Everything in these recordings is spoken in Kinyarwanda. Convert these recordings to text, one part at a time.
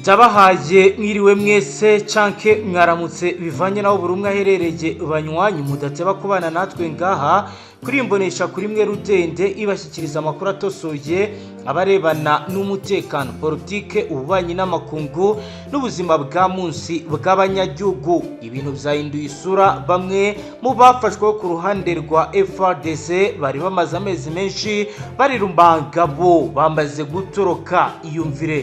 Ndabahaye mwiriwe mwese canke mwaramutse bivanye naho buri umwe aherereye banywanyi mudateba kubana natwe ngaha kuri imbonesha kuri mwe rudende ibashyikiriza amakuru atosoye abarebana n'umutekano politike ububanyi n'amakungu n'ubuzima bwa munsi bw'abanyagihugu. Ibintu vyahinduye isura, bamwe mu bafashwe ku ruhande rwa FARDC bari bamaze amezi menshi bari Rumangabo bamaze gutoroka. Iyumvire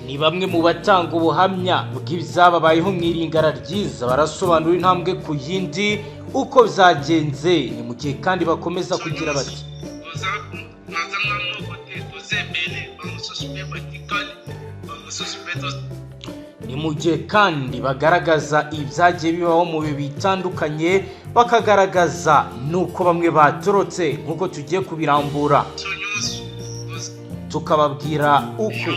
ni bamwe mu batanga ubuhamya bw'ibyababayeho mw'iringara ryiza, barasobanura intambwe ku yindi uko vyagenze. Ni mu gihe kandi bakomeza kugira bati ni mu gihe kandi bagaragaza ibyagiye bibaho mu bihe bitandukanye, bakagaragaza nuko bamwe batorotse nk'uko tugiye kubirambura tukababwira uko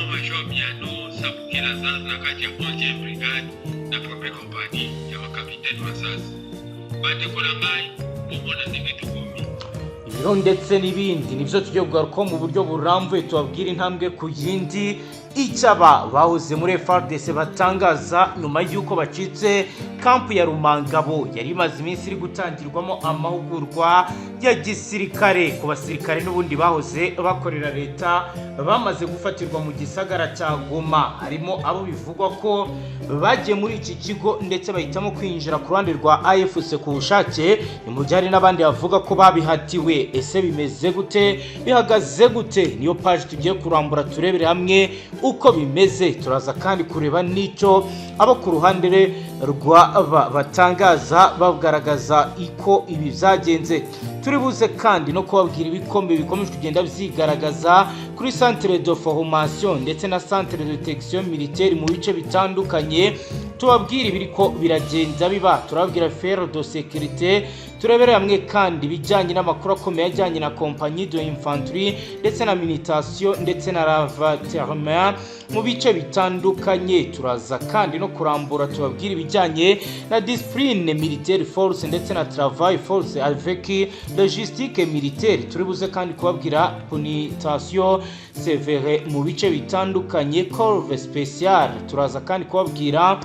ibiro ndetse n'ibindi nivyo tugiye kugaruka mu buryo burambuye, tubabwira intambwe ku yindi icyaba bahoze muri FARDC batangaza nyuma y'uko bacitse kampu ya Rumangabo yari imaze iminsi iri gutangirwamo amahugurwa ya gisirikare ku basirikare n'ubundi bahoze bakorera leta bamaze gufatirwa mu gisagara cya Goma. Harimo abo bivugwa ko bagiye muri iki kigo ndetse bahitamo kwinjira ku ruhande rwa AFC ku bushake, mu gihe hari n'abandi bavuga ko babihatiwe. Ese bimeze gute, bihagaze gute? Niyo page tugiye kurambura turebere hamwe uko bimeze. Turaza kandi kureba n'icyo abo ku ruhande rwa batangaza bagaragaza iko ibi vyagenze. Turibuze kandi no kubabwira ibikombe bikomeje kugenda vyigaragaza kuri centre de formation ndetse na centre de détection militaire mu bice bitandukanye, tubabwira ibiriko biragenda biba. Turabwira faire de sécurité, turebere hamwe kandi bijyanye n'amakuru akomeye ajyanye na compagnie de infanterie ndetse na militation ndetse na ravitaillement mu bice bitandukanye. Turaza kandi no kurambura tubabwira ibijyanye na discipline militaire force ndetse na travail force avec logistique militaire. Turibuze kandi kubabwira punitation sévère mu bice bitandukanye, corps spécial. Turaza kandi kubabwira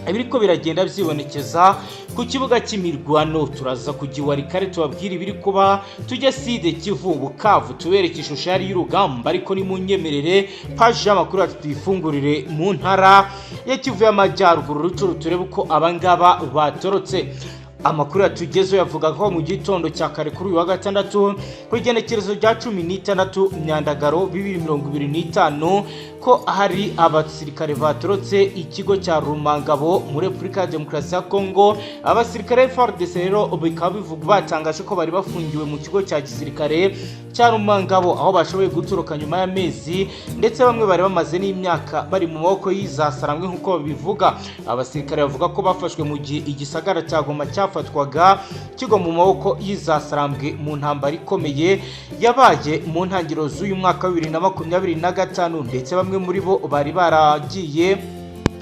ibiriko biragenda byibonekeza ku kibuga cy'imirwano. Turaza kugiwari kare tubabwira ibiri kuba tujya Side Kivu Bukavu tubereka ishusho yari y'urugamba, ariko ni munyemerere page y'amakuru tuyifungurire mu ntara ya Kivu y'Amajyaruguru rucuru turebe uko abangaba batorotse. Amakuru yatugezo yavuga ko mu gitondo cya kare kuri uyu wa gatandatu ku igenekerezo rya 16 Myandagaro 2025 ko hari abasirikare batorotse ikigo cya Rumangabo muri Republika ya Demokarasi ya Kongo. Abasirikare FARDC rero bikaba bivuga batangaje ko bari bafungiwe mu kigo cya gisirikare cya Rumangabo, aho bashoboye gutoroka nyuma y'amezi ndetse bamwe bari bamaze n'imyaka bari mu maboko y'izasarambwe nk'uko bivuga. Abasirikare bavuga ko bafashwe mu gihe igisagara cya Goma cyafatwaga kigo mu maboko y'izasarambwe mu ntambara ikomeye yabaye mu ntangiriro z'uyu mwaka wa 2025, ndetse bamwe muri bo bari baragiye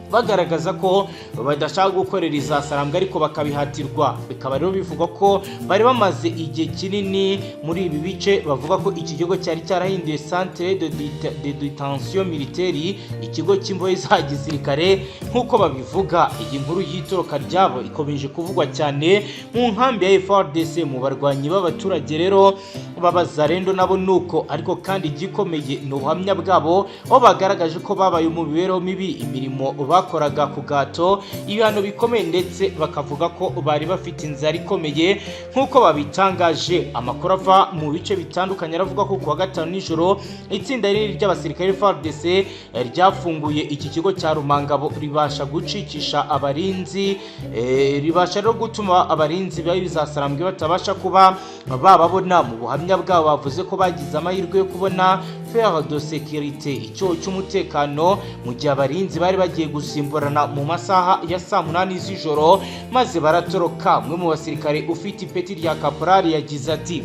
bagaragaza ko badashaka gukorera izasarambwe ariko bakabihatirwa. Bikaba rero bivugwa ko bari bamaze igihe kinini muri ibi bice. Bavuga ko iki kigo cyari cyarahinduye centre de détention militaire, ikigo cy'imbohe za gisirikare nk'uko babivuga. Iyi nkuru y'itoroka ryabo ikomeje kuvugwa cyane mu nkambi ya FARDC mu barwanyi b'abaturage rero babazarendo nabo nuko, ariko kandi gikomeye n'ubuhamya bwabo aho bagaragaje ko babaye mu bibereho mibi, imirimo bakoraga ku gato, ibihano bikomeye, ndetse bakavuga ko bari bafite inzara ikomeye nk'uko babitangaje. Amakuru ava mu bice bitandukanye aravuga ko ku wa gatanu nijoro itsinda rinini ry'abasirikare FARDC ryafunguye iki kigo cya Rumangabo ribasha gucikisha abarinzi, ribasha no gutuma abarinzi bizasarambwe batabasha kuba bababona. Mu buhamya bwabo bavuze ko bagize amahirwe yo kubona faire de sécurité, icyo cy'umutekano, mu gihe abarinzi bari bagiye gusimburana mu masaha ya saa 8 z'ijoro maze baratoroka. Umwe mu basirikare ufite ipeti rya kaporari yagize ati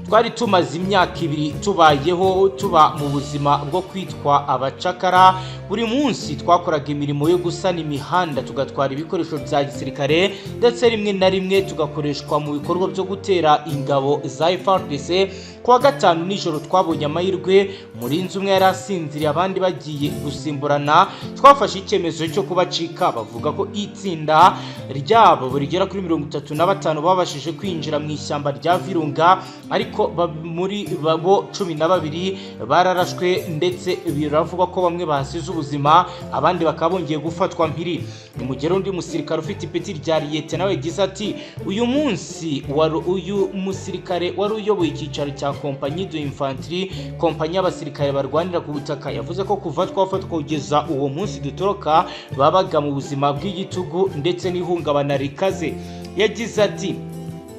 twari tumaze imyaka 2 tubayeho tuba mu buzima bwo kwitwa abacakara. Buri munsi twakoraga imirimo yo gusana imihanda, tugatwara ibikoresho bya gisirikare ndetse rimwe na rimwe tugakoreshwa mu bikorwa byo gutera ingabo za FARDC. Kuwa gatanu nijoro twabonye amahirwe muri inzu umwe yarasinziriye abandi bagiye gusimburana, twafashe icyemezo cyo kubacika. Bavuga ko itsinda ryabo rigera kuri 35 babashije kwinjira mu ishyamba rya Virunga, ariko muri babo 12 bararashwe ndetse biravugwa ko bamwe bahasize ubuzima, abandi bakabongeye gufatwa mpiri. Ni mu gihe undi musirikare ufite ipeti rya liyete nawe yagize ati uyu munsi uyu musirikare wari uyoboye icyicaro cya kompanyi de infantry, kompanyi y'abasirikare barwanira ku butaka, yavuze ko kuva twafatwa kugeza uwo munsi dutoroka babaga mu buzima bw'igitugu ndetse n'ihungabana rikaze. Yagize ati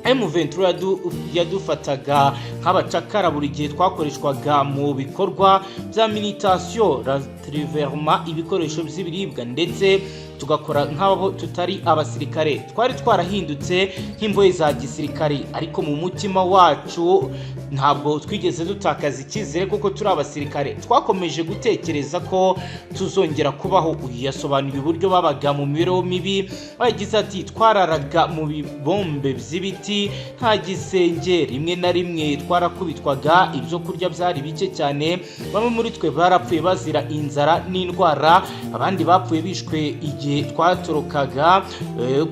M23 yadufataga nk'abacakara, buri gihe twakoreshwaga mu bikorwa bya militation, retrieverment, ibikoresho by'ibiribwa ndetse tugakora nk'abo tutari abasirikare. Twari twarahindutse nk'imbohe za gisirikare, ariko mu mutima wacu ntabwo twigeze dutakaza icyizere kuko turi abasirikare. Twakomeje gutekereza ko tuzongera kubaho. Uyu yasobanuye uburyo babaga mu mibereho mibi. Yagize ati twararaga mu bibombe by'ibiti, nta gisenge, rimwe na rimwe twarakubitwaga, ibyo kurya byari bike cyane. Bamwe muri twe barapfuye bazira inzara n'indwara, abandi bapfuye bishwe igihe twatorokaga.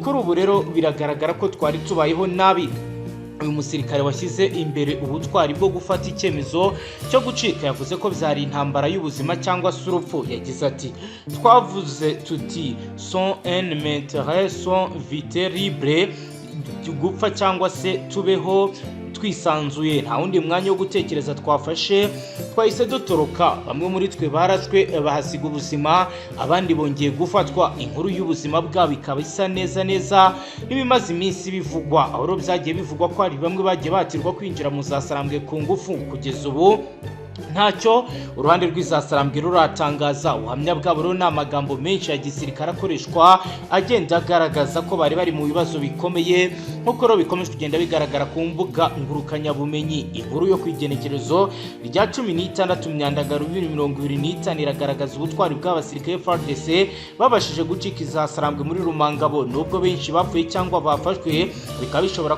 Kuri ubu rero biragaragara ko twari tubayeho nabi. Uyu musirikare washyize imbere ubutwari bwo gufata icyemezo cyo gucika yavuze ko byari intambara y'ubuzima cyangwa se urupfu. Yagize ati twavuze tuti son un intérêt son vite libre, gupfa cyangwa se tubeho twisanzuye, nta wundi mwanya wo gutekereza twafashe, twahise dutoroka. Bamwe muri twe barashwe bahasiga ubuzima, abandi bongeye gufatwa. Inkuru y'ubuzima bwabo ikaba isa neza n'ibimaze iminsi bivugwa, aho byagiye bivugwa ko hari bamwe bagiye batirwa kwinjira mu zasarambwe ku ngufu. Kugeza ubu ntacyo uruhande rw'izasarambwe ruratangaza. Ubuhamya bwabo rero ni amagambo menshi ya gisirikare akoreshwa agenda agaragaza ko bari bari mu bibazo bikomeye, nk'uko rero bikomeje kugenda bigaragara ku mbuga ngurukanyabumenyi. Inkuru yo kwigenekerezo rya 16 Myandagaro 2025 iragaragaza ubutwari bw'abasirikare FARDC babashije gucika izasarambwe muri Rumangabo. Nubwo benshi bapfuye cyangwa bafashwe, bikaba bishobora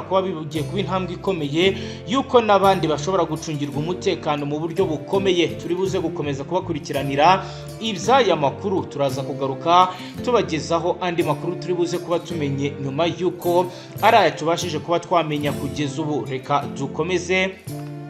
kuba bigiye kuba intambwe ikomeye yuko n'abandi bashobora gucungirwa umutekano mu buryo bukomeye. Turi buze gukomeza kubakurikiranira iby'aya makuru, turaza kugaruka tubagezaho andi makuru turi buze kuba tumenye nyuma yuko ari aya tubashije kuba twamenya kugeza ubu. Reka dukomeze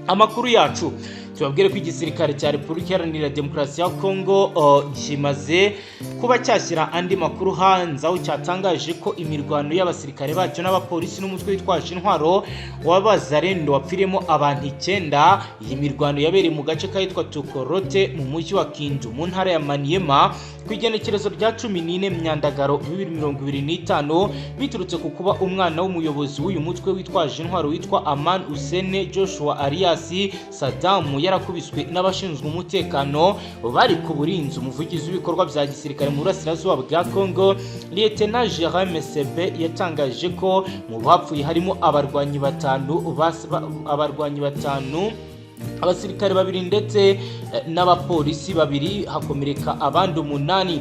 amakuru yacu tubabwire ko igisirikare cya Repubulika Iharanira Demokarasi ya Kongo kimaze kuba cyashyira andi makuru hanze, aho cyatangaje ko imirwano y'abasirikare bacyo n'abapolisi n'umutwe witwaje intwaro w'abazarendo wapfiremo abantu 9. Iyi mirwano yabereye mu gace kahitwa Tukorote mu mujyi wa Kindu mu ntara ya Maniema ku igenekerezo rya 14 Myandagaro 2025, biturutse ku kuba umwana w'umuyobozi w'uyu mutwe witwaje intwaro witwa Aman Usene Joshua Arias Saddam yarakubiswe n'abashinzwe umutekano bari ku burinzi. Umuvugizi w'ibikorwa bya gisirikare mu burasirazuba bwa Kongo, Lieutenant Jerome Sebe, yatangaje ko mu bapfuye harimo abarwanyi 5, abasirikare 2 ndetse n'abapolisi 2, hakomereka abandi 8.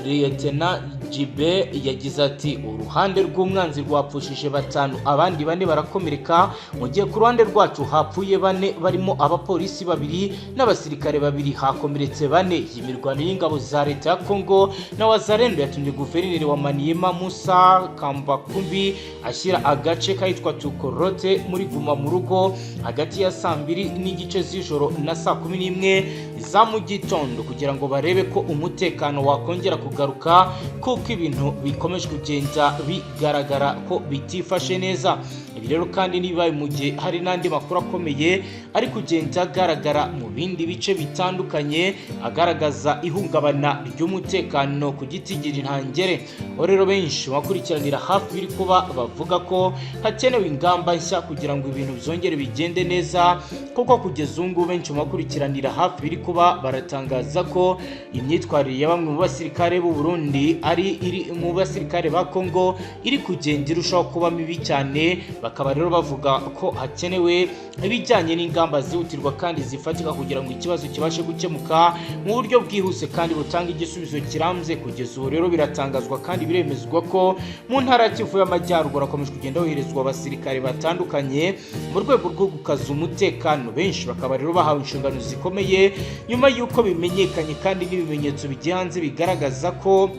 Lieutenant Jibe yagize ati uruhande rw'umwanzi rwapfushije 5, abandi 4 barakomereka, mu gihe ku ruhande rwacu hapfuye 4 barimo abapolisi 2 n'abasirikare 2, hakomeretse 4. Iyi mirwano y'ingabo za leta ya Kongo na wazarendo yatumye guverineri wa Maniema Musa Kambakumbi ashyira agace kahitwa Tukorote muri guma mu rugo hagati ya saa 2 n'igice z'ijoro na saa 11 za mu gitondo kugira ngo barebe ko umutekano wakongera kugaruka, kuko ibintu bikomeje kugenda bigaragara ko bitifashe neza. Ibi rero kandi nibaye mu gihe hari n'andi makuru akomeye ari kugenda agaragara mu bindi bice bitandukanye agaragaza ihungabana ry'umutekano ku gitigiri ntangere. Rero benshi bakurikiranira hafi biri kuba bavuga ko hakenewe ingamba nshya kugira ngo ibintu byongere bigende neza, kuko kugeza ubu benshi bakurikiranira hafi biri kuba baratangaza ko imyitwarire ya bamwe mu basirikare b'u Burundi iri mu basirikare ba Kongo iri kugenda irushaho kuba mibi cyane. bakaba rero bavuga ko hakenewe ibijyanye n'ingamba zihutirwa kandi zifatika kugira ngo ikibazo kibashe gukemuka mu buryo bwihuse kandi butanga igisubizo kirambye. Kugeza ubu rero biratangazwa kandi biremezwa ko mu ntara ya Kivu y'Amajyaruguru hakomeje kugenda hoherezwa abasirikare batandukanye mu rwego rwo gukaza umutekano. Benshi bakaba rero bahawe inshingano zikomeye nyuma y'uko bimenyekanye kandi n'ibimenyetso bigiye hanze bigaragaza ko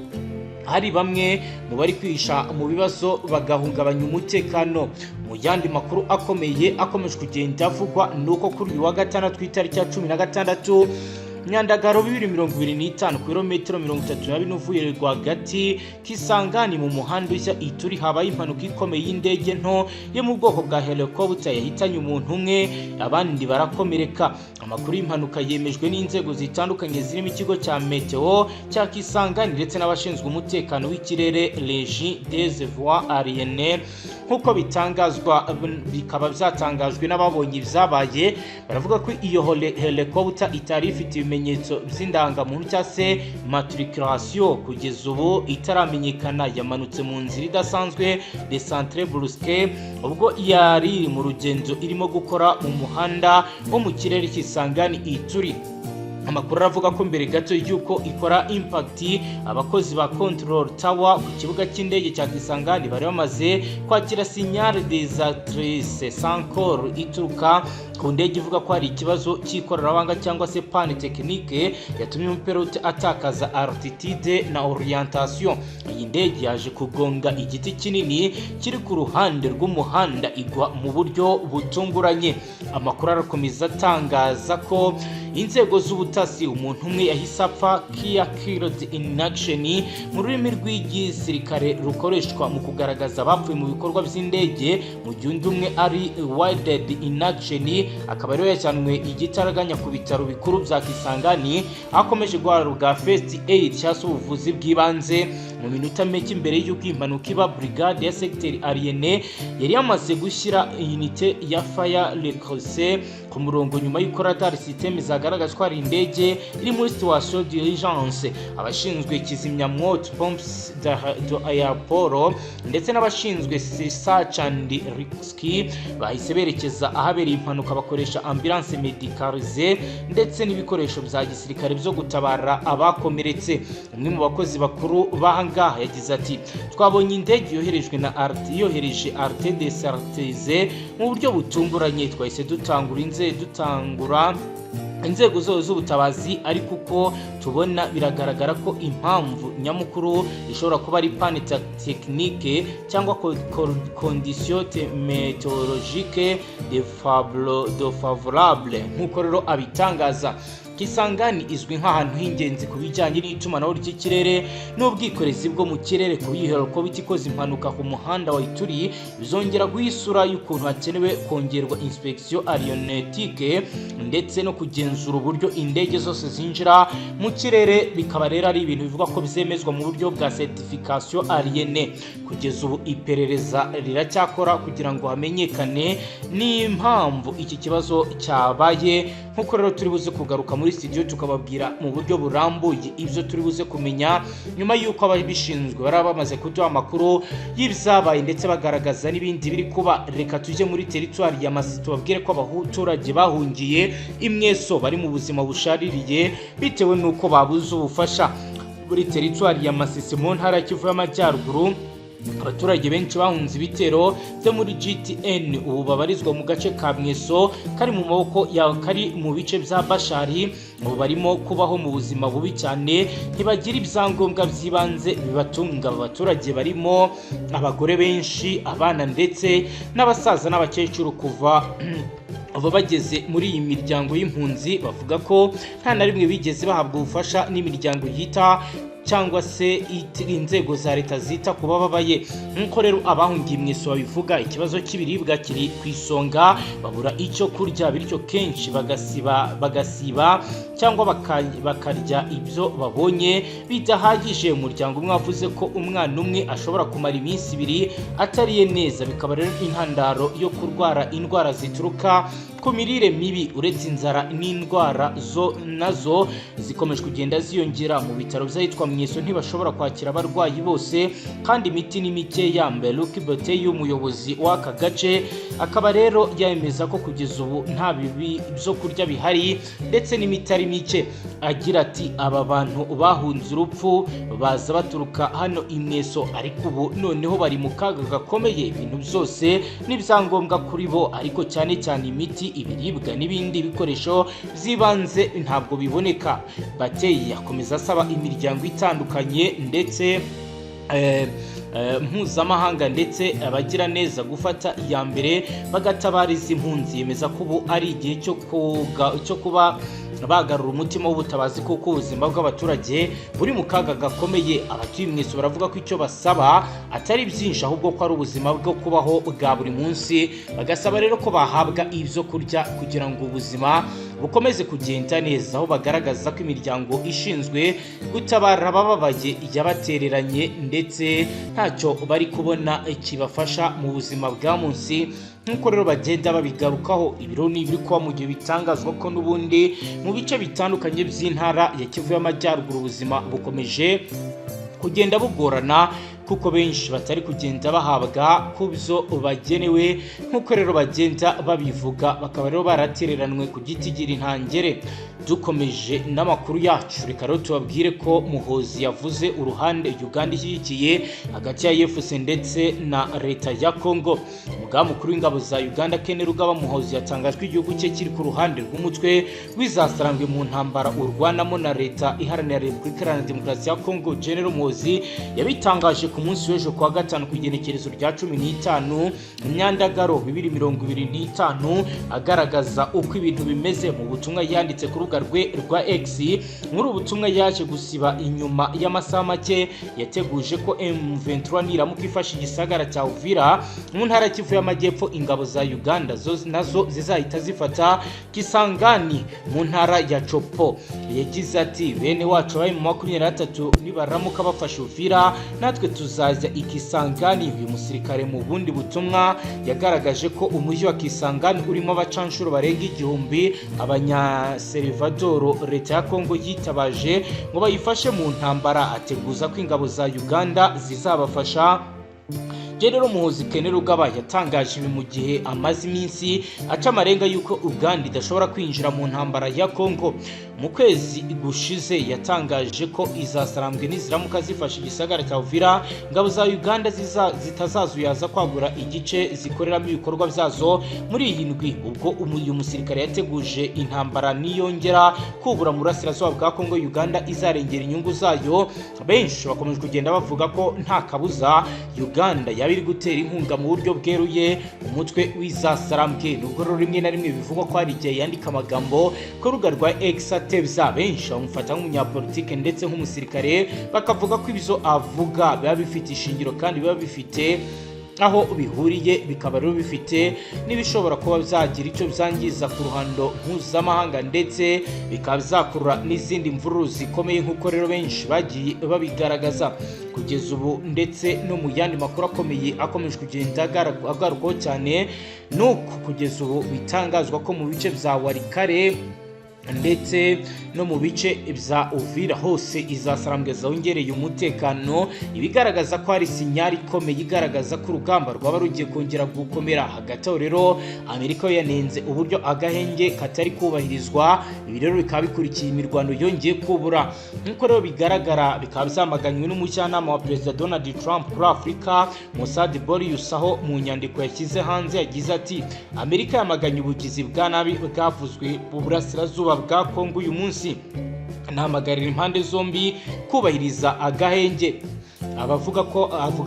hari bamwe mu bari kwisha mu bibazo bagahungabanya umutekano. Mu yandi makuru akomeye akomeje kugenda avugwa nuko kuri uyu wa gatandatu itariki ya 16 Nyandagaro 2025 kilometero 34 uvuye rwagati Kisangani mu muhanda ushya Ituri habaye impanuka ikomeye y'indege nto yo mu bwoko bwa helicopter yahitanye umuntu umwe abandi barakomereka. Amakuru y'impanuka yemejwe n'inzego zitandukanye zirimo ikigo cya Meteo cya Kisangani ndetse n'abashinzwe umutekano w'ikirere Régie des Voies Aériennes. Nkuko bitangazwa bikaba byatangajwe n'ababonye ibyabaye, baravuga ko iyo helicopter itari ifite ibimenyetso by'indangamuntu cyangwa se matriculation kugeza ubu itaramenyekana. Yamanutse mu nzira idasanzwe de centre brusque ubwo yari mu rugendo irimo gukora mu muhanda wo mu kirere Kisangani Ituri. Amakuru aravuga ko mbere gato y'uko ikora impact abakozi ba control tower ku kibuga cy'indege cya Kisangani bari bamaze kwakira signal des actrices sans corps ituruka ku ndege ivuga ko hari ikibazo cy'ikoranabuhanga cyangwa se panne technique yatumye umupilote atakaza altitude na orientation. Iyi ndege yaje kugonga igiti kinini kiri ku ruhande rw'umuhanda igwa mu buryo butunguranye. Amakuru arakomeza atangaza ko inzego z'ubutasi umuntu umwe yahise apfa killed in action mu rurimi rw'igisirikare rukoreshwa mu kugaragaza abapfuye mu bikorwa by'indege, mu gihe undi umwe ari wounded in action akaba rero yajyanwe igitaraganya ku bitaro bikuru bya Kisangani akomeje guhabwa first aid cyangwa ubuvuzi bw'ibanze. Mu minota mike imbere y'uko impanuka iba, brigade ya secteur Ariene yari yamaze gushyira unité ya fire recruitée ku murongo nyuma y'uko radar system zagaragaza ko hari indege iri muri situation d'urgence. Abashinzwe kizimyamwoto pomps de airport ndetse n'abashinzwe search and rescue bahise berekeza ahabereye impanuka bakoresha ambulance médicalisée ndetse n'ibikoresho bya gisirikare byo gutabara abakomeretse. Umwe mu bakozi bakuru bahangaha yagize ati twabonye indege yoherejwe na yohereje arte de certeze mu buryo butunguranye, twahise dutangura inzego zose z'ubutabazi, ariko uko tubona biragaragara ko impamvu nyamukuru ishobora kuba ari panne technique cyangwa condition météorologique défavorable nk'uko rero abitangaza. Kisangani izwi nk'ahantu h'ingenzi ku bijyanye n'itumanaho ry'ikirere n'ubwikorezi bwo mu kirere. Kubihera ko bitikoze impanuka ku muhanda wa Ituri bizongera guhisura y'ukuntu hakenewe kongerwa inspection aeronautique ndetse no kugenzura uburyo indege zose zinjira mu kirere. Bikaba rero ari ibintu bivuga ko bizemezwa mu buryo bwa certification aérienne. Kugeza ubu iperereza riracyakora kugira ngo hamenyekane n'impamvu iki kibazo cyabaye. Nkuko rero turi buze kugaruka muri studio tukababwira mu buryo burambuye ibyo turi buze kumenya nyuma y'uko ababishinzwe bari bamaze kuduha amakuru y'ibyabaye ndetse bagaragaza n'ibindi biri kuba. Reka tujye muri territoire ya Masisi tubabwire ko abaturage bahungiye imweso bari mu buzima bushaririye bitewe n'uko babuze ubufasha. Muri territoire ya Masisi mu ntara ya Kivu y'Amajyaruguru abaturage benshi bahunze ibitero byo muri GTN ubu babarizwa mu gace ka Mweso kari mu maboko ya kari mu bice bya Bashari. Ubu barimo kubaho mu buzima bubi cyane, ntibagira ibyangombwa by'ibanze bibatunga. Abaturage barimo abagore benshi, abana ndetse n'abasaza n'abakecuru. Kuva abo bageze muri iyi miryango y'impunzi bavuga ko nta na rimwe bigeze bahabwa ubufasha n'imiryango yita cyangwa se inzego za leta zita kuba babaye. Nkuko rero abahungiye Mweso babivuga, ikibazo cy'ibiribwa kiri ku isonga, babura icyo kurya bityo kenshi bagasiba cyangwa bakarya ibyo babonye bidahagije. Umuryango umwe wavuze ko umwana umwe ashobora kumara iminsi 2 atariye neza, bikaba rero intandaro yo kurwara indwara zituruka ku ku mirire mibi uretse inzara n'indwara nazo zikomeje kugenda ziyongera mu bitaro by'ahitwa Mweso ntibashobora kwakira abarwayi bose kandi imiti ni mikeya. Mbeluki Boteyi umuyobozi w'aka gace akaba rero yemeza ko kugeza ubu nta bibi byo kurya bihari ndetse n'imiti ari mike. Agira ati aba bantu bahunze urupfu baza baturuka hano i Mweso ariko ubu noneho bari mu kaga gakomeye, ibintu byose n'ibyangombwa kuri bo ariko cyane cyane imiti, ibiribwa n'ibindi bikoresho by'ibanze ntabwo biboneka. Boteyi akomeza asaba imiryango itandukanye ndetse mpuzamahanga ndetse abagira neza gufata iya mbere bagatabariza impunzi. Yemeza ko ubu ari igihe cyo kuba bagarura umutima w'ubutabazi kuko ubuzima bw'abaturage buri mu kaga gakomeye. Abatuye Mweso baravuga ko icyo basaba atari byinshi ahubwo ko ari ubuzima bwo kubaho bwa buri munsi, bagasaba rero ko bahabwa ibyo kurya kugira ngo ubuzima bukomeze kugenda neza, aho bagaragaza ko imiryango ishinzwe gutabara abababaye yabatereranye ndetse ntacyo bari kubona kibafasha mu buzima bwa munsi. Nk'uko rero bagenda babigarukaho, ibiro ni ibiri kuba mu gihe bitangazwa ko n'ubundi mu bice bitandukanye by'intara ya Kivu y'Amajyaruguru ubuzima bukomeje kugenda bugorana kuko benshi batari kugenda bahabwa ku byo bagenewe. Nk'uko rero bagenda babivuga bakaba rero baratereranwe ku giti gira intangere. Dukomeje n'amakuru yacu, reka rero tubabwire ko Muhozi yavuze uruhande Uganda ishyigikiye hagati ya FARDC ndetse na leta ya Congo. Umugaba mukuru w'ingabo za Uganda Ken Rugaba Muhozi yatangajwe igihugu cye kiri ku ruhande rw'umutwe w'izasarangwe mu ntambara urwanamo na leta iharanira Repubulika Iharanira Demokarasi ya Congo. General Muhozi yabitangaje ku munsi w'ejo kuwa gatanu ku igenekerezo rya 15 Myandagaro 2025 agaragaza uko ibintu bimeze mu butumwa yanditse ku rubuga rwe rwa X. Muri ubutumwa yaje gusiba inyuma y'amasaha make yateguje ko M23 niramuka ifashe igisagara cya Uvira mu ntara Kivu y'Amajyepfo ingabo za Uganda nazo zizahita zifata Kisangani mu ntara ya Chopo. Yagize ati bene wacu bari mu 23 nibaramuka bafashe Uvira natwe tuzajya Ikisangani. Uyu musirikare mu bundi butumwa yagaragaje ko umujyi wa Kisangani urimo abacanshuro barenga igihumbi Salvador leta ya Congo yitabaje ngo bayifashe mu ntambara. Ateguza ko ingabo za Uganda zizabafasha. General Muhozi Ken Rugaba yatangaje ibi mu gihe amaze iminsi aca amarenga yuko Uganda idashobora kwinjira mu ntambara ya Congo. Mu kwezi gushize yatangaje ko izasarambwe niziramuka zifashe igisagara cya Uvira ingabo za Uganda zitazazuyaza kwagura igice zikoreramo ibikorwa byazo muri iyi ndwi. Ubwo uyu musirikare yateguje intambara niyongera kubura mu burasirazuba bwa Congo, Uganda izarengera inyungu zayo. Benshi bakomeje kugenda bavuga ko nta kabuza Uganda yabiri gutera inkunga mu buryo bweruye umutwe w'izasarambwe. Nubwo rimwe na rimwe bivugwa ko ari igihe yandika amagambo ku rubuga rwa X atebya, benshi bamufata nk'umunyapolitike ndetse nk'umusirikare bakavuga ko ibyo avuga biba bifite ishingiro kandi biba bifite aho bihuriye, bikaba rero bifite n'ibishobora kuba byagira icyo byangiza ku ruhando mpuzamahanga ndetse bikaba byakurura n'izindi mvururu zikomeye nk'uko rero benshi bagiye babigaragaza kugeza ubu. Ndetse no mu yandi makuru akomeye akomeje kugenda agarukwaho cyane nuko kugeza ubu bitangazwa ko mu bice bya Warikare ndetse no mu bice bya Uvira hose izasarambwe zongereye umutekano, ibigaragaza ko hari sinyari ikomeye igaragaza ko urugamba rwaba rugiye kongera gukomera. Hagati aho rero Amerika yanenze uburyo agahenge katari kubahirizwa. Ibi rero bikaba bikurikiye imirwano yongeye kubura. Nk'uko rero bigaragara bikaba byamaganywe n'umujyanama wa Perezida Donald Trump kuri Afurika Mossad Boryus, aho mu nyandiko yashyize hanze yagize ati Amerika yamaganye ubugizi bwa nabi bwavuzwe mu burasirazuba bwa Congo uyu munsi, nahamagarira impande zombi kubahiriza agahenge. avuga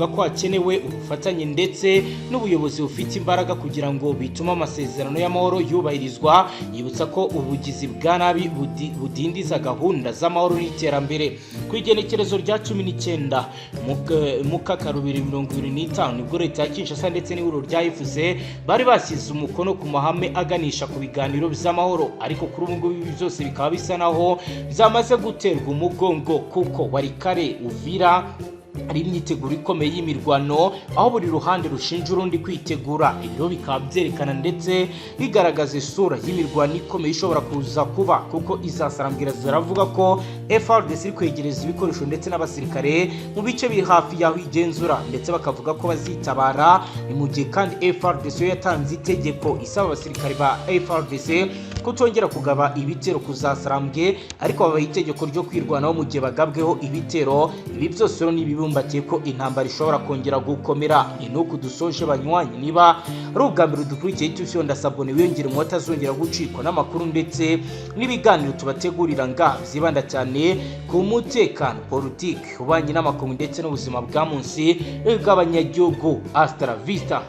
ko hakenewe ubufatanye ndetse n'ubuyobozi bufite imbaraga kugira ngo bitume amasezerano y'amahoro yubahirizwa. Yibutsa ko ubugizi bwa nabi budindiza gahunda z'amahoro n'iterambere. Ku igenekerezo rya 19 Mukaka 2025 nibwo leta ya Kinshasa ndetse n'ihuriro rya FARDC bari basize umukono ku mahame aganisha ku biganiro by'amahoro, ariko kuri ubu ngubu byose bikaba bisa naho byamaze guterwa umugongo kuko Warikare, Uvira ari imyiteguro ikomeye y'imirwano aho buri ruhande rushinja urundi kwitegura. Ibyo bikaba byerekana ndetse bigaragaza isura y'imirwano ikomeye ishobora kuza kuba, kuko izasarambwira ziravuga ko FARDC iri kwegereza ibikoresho ndetse n'abasirikare mu bice biri hafi y'aho igenzura, ndetse bakavuga ko bazitabara. Ni mu gihe kandi FARDC yo yatanze itegeko isaba abasirikare ba FARDC kutongera kugaba ibitero kuzasarambwe, ariko babaha itegeko ryo kwirwanaho mu gihe bagabweho ibitero. Ibi byose rero ni ibibumbatiye ko intambara ishobora kongera gukomera. Ni nuko dusoje banywanyi, niba ari ubwa mbere dukurikiye YouTube ndasabwa ni wiyongere mu batazongera gucikwa n'amakuru ndetse n'ibiganiro tubategurira nga zibanda cyane ku mutekano, politiki, ububanyi n'amakungu ndetse n'ubuzima bwa munsi bw'abanyagihugu. Hasta la vista.